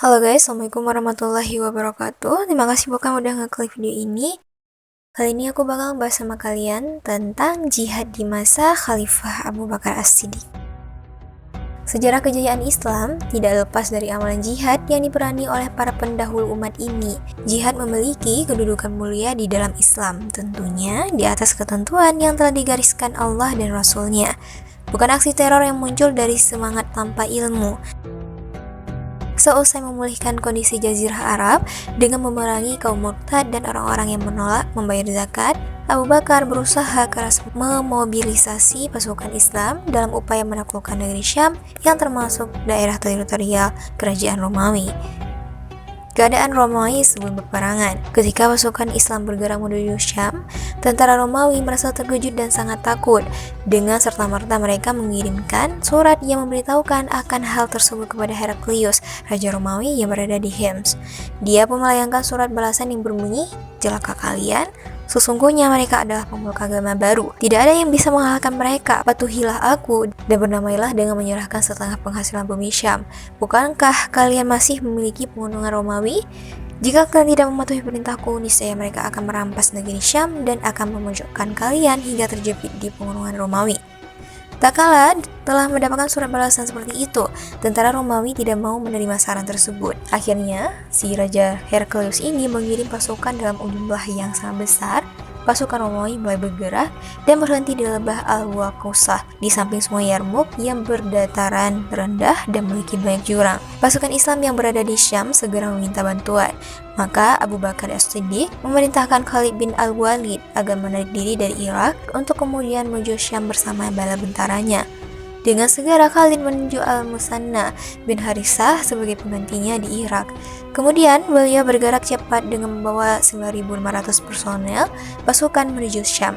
Halo guys, Assalamualaikum warahmatullahi wabarakatuh. Terima kasih buat kamu udah ngeklik video ini. Kali ini aku bakal bahas sama kalian tentang jihad di masa Khalifah Abu Bakar As-Siddiq. Sejarah kejayaan Islam tidak lepas dari amalan jihad yang diperani oleh para pendahulu umat ini. Jihad memiliki kedudukan mulia di dalam Islam, tentunya di atas ketentuan yang telah digariskan Allah dan Rasul-Nya. Bukan aksi teror yang muncul dari semangat tanpa ilmu. Seusai memulihkan kondisi Jazirah Arab dengan memerangi kaum murtad dan orang-orang yang menolak membayar zakat, Abu Bakar berusaha keras memobilisasi pasukan Islam dalam upaya menaklukkan negeri Syam yang termasuk daerah teritorial Kerajaan Romawi. Keadaan Romawi sebelum peperangan. Ketika pasukan Islam bergerak menuju Syam, tentara Romawi merasa terkejut dan sangat takut. Dengan serta-merta mereka mengirimkan surat yang memberitahukan akan hal tersebut kepada Heraklius, Raja Romawi yang berada di Hims. Dia pun melayangkan surat balasan yang berbunyi, "Celaka kalian, sesungguhnya mereka adalah pemeluk agama baru. Tidak ada yang bisa mengalahkan mereka. Patuhilah aku dan berdamailah dengan menyerahkan setengah penghasilan bumi Syam. Bukankah kalian masih memiliki pegunungan Romawi? Jika kalian tidak mematuhi perintahku, niscaya mereka akan merampas negeri Syam dan akan memojokkan kalian hingga terjepit di pegunungan Romawi." Tak kalah telah mendapatkan surat balasan seperti itu, tentara Romawi tidak mau menerima saran tersebut. Akhirnya, si Raja Heraklius ini mengirim pasukan dalam jumlah yang sangat besar. Pasukan Romawi mulai bergerak dan berhenti di lembah Al-Waqusah di samping sungai Yarmuk yang berdataran rendah dan memiliki banyak jurang. Pasukan Islam yang berada di Syam segera meminta bantuan. Maka Abu Bakar As-Siddiq memerintahkan Khalid bin Al-Walid agar menarik diri dari Irak untuk kemudian menuju Syam bersama bala bentaranya. Dengan segera Khalid menunjuk Al-Musanna bin Harisah sebagai penggantinya di Irak. Kemudian beliau bergerak cepat dengan membawa 9.500 personel pasukan menuju Syam.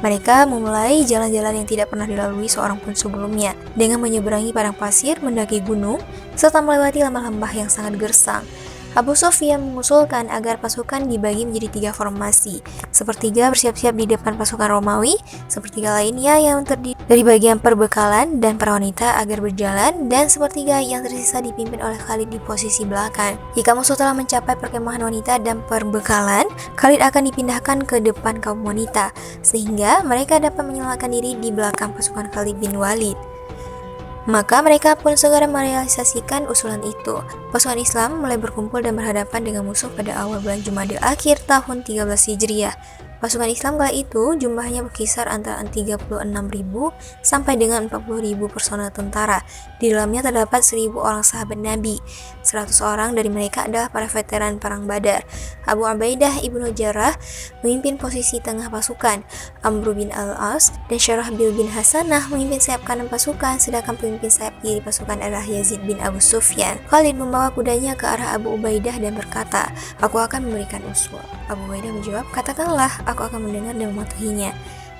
Mereka memulai jalan-jalan yang tidak pernah dilalui seorang pun sebelumnya, dengan menyeberangi padang pasir, mendaki gunung, serta melewati lembah-lembah yang sangat gersang. Abu Sufyan mengusulkan agar pasukan dibagi menjadi 3 formasi. Sepertiga bersiap-siap di depan pasukan Romawi, sepertiga lainnya yang terdiri dari bagian perbekalan dan para wanita agar berjalan, dan sepertiga yang tersisa dipimpin oleh Khalid di posisi belakang. Jika musuh telah mencapai perkemahan wanita dan perbekalan, Khalid akan dipindahkan ke depan kaum wanita, sehingga mereka dapat menyelamatkan diri di belakang pasukan Khalid bin Walid. Maka mereka pun segera merealisasikan usulan itu. Pasukan Islam mulai berkumpul dan berhadapan dengan musuh pada awal bulan Jumadil akhir tahun 13 Hijriah. Pasukan Islam kala itu jumlahnya berkisar antara 36.000 sampai dengan 40.000 personel tentara. Di dalamnya terdapat 1.000 orang sahabat Nabi. 100 orang dari mereka adalah para veteran perang Badar. Abu Ubaidah ibnu Jarrah memimpin posisi tengah pasukan. Amr bin Al-As dan Syarahbil bin Hasanah memimpin sayap kanan pasukan, sedangkan pemimpin sayap kiri pasukan adalah Yazid bin Abu Sufyan. Khalid membawa kudanya ke arah Abu Ubaidah dan berkata, "Aku akan memberikan usul." Abu Ubaidah menjawab, "Katakanlah, aku akan mendengar dan mematuhinya."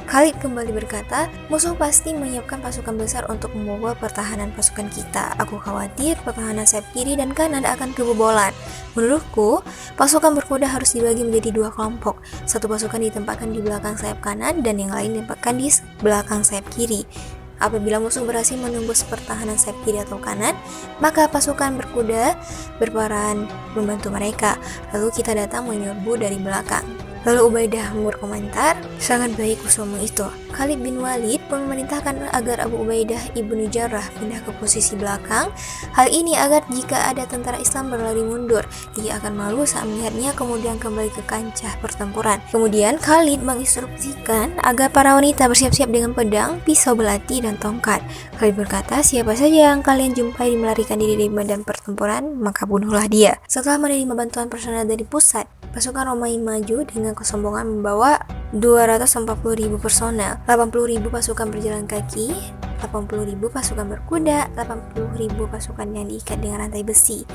Khalid kembali berkata, "Musuh pasti menyiapkan pasukan besar untuk membobol pertahanan pasukan kita. Aku khawatir pertahanan sayap kiri dan kanan akan kebobolan. Menurutku, pasukan berkuda harus dibagi menjadi 2 kelompok. Satu pasukan ditempatkan di belakang sayap kanan dan yang lain ditempatkan di belakang sayap kiri. Apabila musuh berhasil menembus pertahanan sayap kiri atau kanan, maka pasukan berkuda berperan membantu mereka. Lalu kita datang menyerbu dari belakang." Lalu Ubaidah berkomentar, "Sangat baik usulmu itu." Khalid bin Walid pun memerintahkan agar Abu Ubaidah ibnu Jarrah pindah ke posisi belakang. Hal ini agar jika ada tentara Islam berlari mundur, ia akan malu saat melihatnya kemudian kembali ke kancah pertempuran. Kemudian Khalid menginstruksikan agar para wanita bersiap-siap dengan pedang, pisau belati, dan tongkat. Khalid berkata, "Siapa saja yang kalian jumpai melarikan diri dari medan pertempuran, maka bunuhlah dia." Setelah menerima bantuan personel dari pusat, pasukan Romawi maju dengan kesombongan membawa 240.000 personel, 80.000 pasukan berjalan kaki, 80.000 pasukan berkuda, 80.000 pasukan yang diikat dengan rantai besi.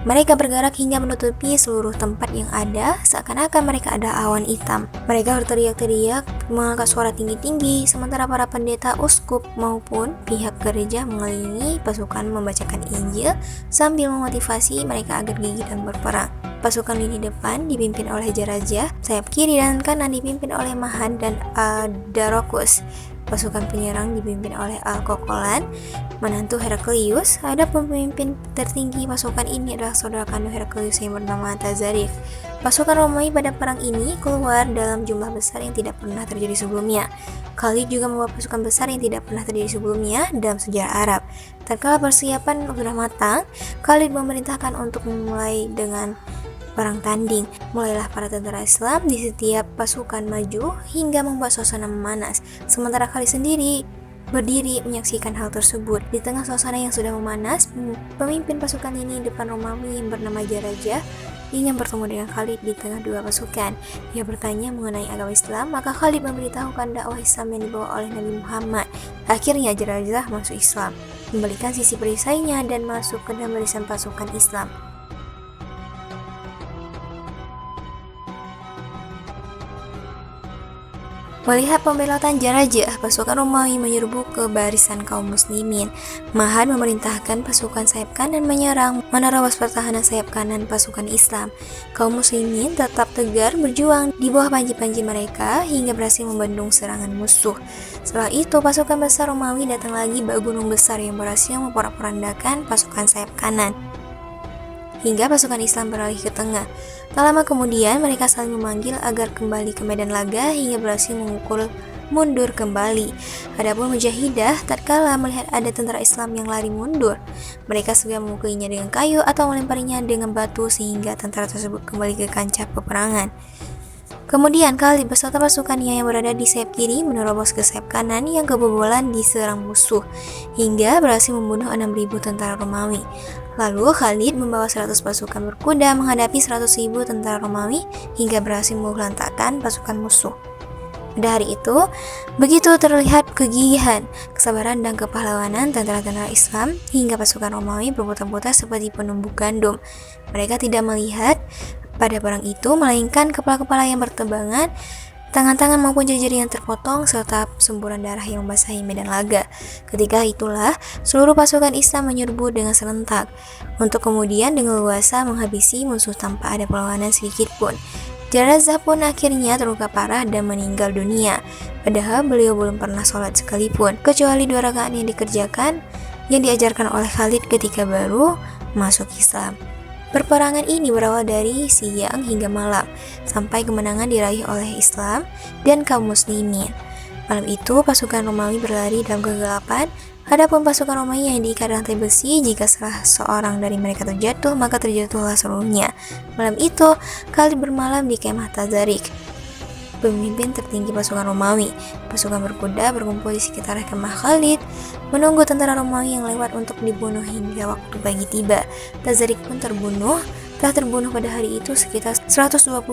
Mereka bergerak hingga menutupi seluruh tempat yang ada, seakan-akan mereka ada awan hitam. Mereka berteriak-teriak, mengangkat suara tinggi-tinggi, sementara para pendeta, uskup, maupun pihak gereja mengelilingi pasukan membacakan Injil sambil memotivasi mereka agar gigih dan berperang. Pasukan lini depan dipimpin oleh Jarajah, sayap kiri dan kanan dipimpin oleh Mahan dan Darokus. Pasukan penyerang dipimpin oleh Al-Kokolan, menantu Heraklius. Adapun pemimpin tertinggi pasukan ini adalah saudara kandung Heraklius yang bernama Tazarik. Pasukan Romawi pada perang ini keluar dalam jumlah besar yang tidak pernah terjadi sebelumnya. Khalid juga membawa pasukan besar yang tidak pernah terjadi sebelumnya dalam sejarah Arab. Tatkala persiapan sudah matang, Khalid memerintahkan untuk memulai dengan perang tanding. Mulailah para tentara Islam di setiap pasukan maju hingga membuat suasana memanas. Sementara Khalid sendiri berdiri menyaksikan hal tersebut. Di tengah suasana yang sudah memanas, pemimpin pasukan ini depan Romawi yang bernama Jarajah ingin bertemu dengan Khalid di tengah dua pasukan. Ia bertanya mengenai agama Islam, maka Khalid memberitahukan dakwah Islam yang dibawa oleh Nabi Muhammad. Akhirnya Jarajah masuk Islam, membalikan sisi perisainya dan masuk ke dalam barisan pasukan Islam. Melihat pembelotan Jarajah, pasukan Romawi menyerbu ke barisan kaum muslimin. Mahad memerintahkan pasukan sayap kanan menyerang, menerobos pertahanan sayap kanan pasukan Islam. Kaum muslimin tetap tegar berjuang di bawah panji-panji mereka hingga berhasil membendung serangan musuh. Setelah itu, pasukan besar Romawi datang lagi bak gunung besar yang berhasil memporak-porandakan pasukan sayap kanan, hingga pasukan Islam beralih ke tengah. Tak lama kemudian, mereka saling memanggil agar kembali ke medan laga hingga berhasil memukul mundur kembali. Adapun Mujahidah, tatkala melihat ada tentara Islam yang lari mundur, mereka segera memukulinya dengan kayu atau melemparinya dengan batu sehingga tentara tersebut kembali ke kancah peperangan. Kemudian Khalid beserta pasukannya yang berada di sayap kiri menerobos ke sayap kanan yang kebobolan diserang musuh hingga berhasil membunuh 6.000 tentara Romawi. Lalu Khalid membawa 100 pasukan berkuda menghadapi 100.000 tentara Romawi hingga berhasil menghantarkan pasukan musuh. Pada hari itu, begitu terlihat kegigihan, kesabaran dan kepahlawanan tentara-tentara Islam hingga pasukan Romawi berputar-putar seperti penumbuk gandum. Mereka tidak melihat pada perang itu melainkan kepala-kepala yang bertebangan, tangan-tangan maupun jari-jari yang terpotong, serta semburan darah yang membasahi medan laga. Ketika itulah seluruh pasukan Islam menyerbu dengan serentak, untuk kemudian dengan leluasa menghabisi musuh tanpa ada perlawanan sedikit pun. Jarajah pun akhirnya terluka parah dan meninggal dunia, padahal beliau belum pernah sholat sekalipun, kecuali 2 rakaat yang dikerjakan yang diajarkan oleh Khalid ketika baru masuk Islam. Perperangan ini berawal dari siang hingga malam, sampai kemenangan diraih oleh Islam dan kaum muslimin. Malam itu pasukan Romawi berlari dalam kegelapan, adapun pasukan Romawi yang diikat rantai besi, jika salah seorang dari mereka terjatuh, maka terjatuhlah seluruhnya. Malam itu, Khalid bermalam di kemah Tazarik, pemimpin tertinggi pasukan Romawi. Pasukan berkuda berkumpul di sekitar kemah Khalid, menunggu tentara Romawi yang lewat untuk dibunuh hingga waktu pagi tiba. Tazarik pun telah terbunuh pada hari itu sekitar 120.000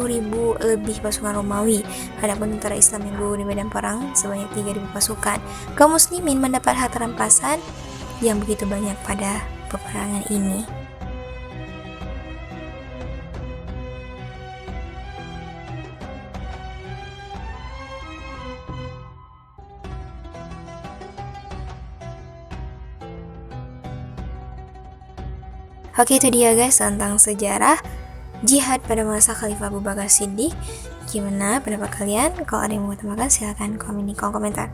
lebih pasukan Romawi. Adapun tentara Islam yang gugur di medan perang sebanyak 3.000 pasukan. Kaum muslimin mendapat harta rampasan yang begitu banyak pada peperangan ini. Oke, itu dia guys tentang sejarah jihad pada masa Khalifah Abu Bakar Siddiq. Gimana pendapat kalian? Kalau ada yang mau tambahkan silahkan komen di kolom komentar.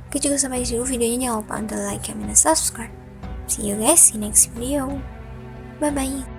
Oke, juga sampai di sini videonya. Jangan lupa untuk like, comment, dan subscribe. See you guys in next video. Bye bye.